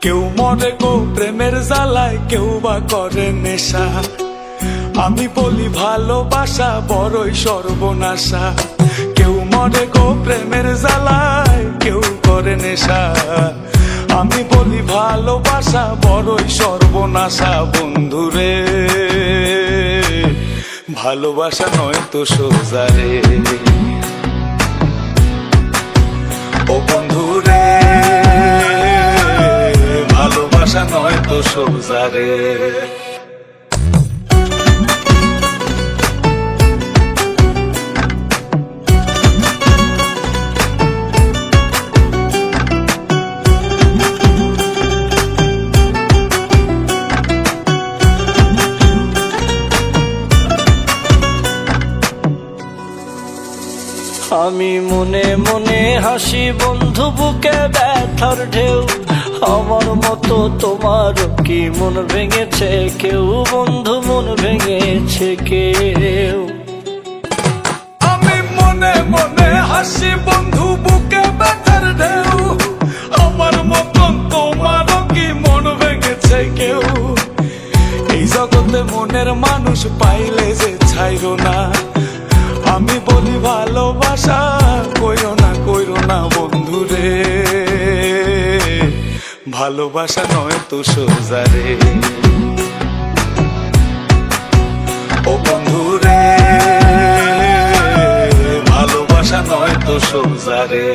কেউ মরে গো প্রেমের জ্বালায়, কেউ বা করে নেশা। আমি বলি ভালোবাসা বড়ই সর্বনাশা। কেউ মরে গো প্রেমের জ্বালায়, কেউ করে নেশা। আমি বলি ভালোবাসা বড়ই সর্বনাশা। বন্ধুরে ভালোবাসা নয় তো সোজা রে, ও বন্ধুরে ভালোবাসা নয় তো সোজা রে। আমি মনে মনে হাসি বন্ধু, বুকে ব্যথার ঢেউ। আমার মতো তোমার কি মন ভেঙেছে কেউ? বন্ধু মন ভেঙেছে কেউ? আমি মনে মনে হাসি বন্ধু, বুকে ব্যথার ঢেউ। আমার মতন তোমারও কি মন ভেঙেছে কেউ? এই জগতে মনের মানুষ পাইলে যে ছাইরো না। আমি বলি ভালোবাসা কইরো না বন্ধুরে, ভালোবাসা নয় তো সোজা রে, ও বন্ধুরে ভালোবাসা নয় তো সোজা রে।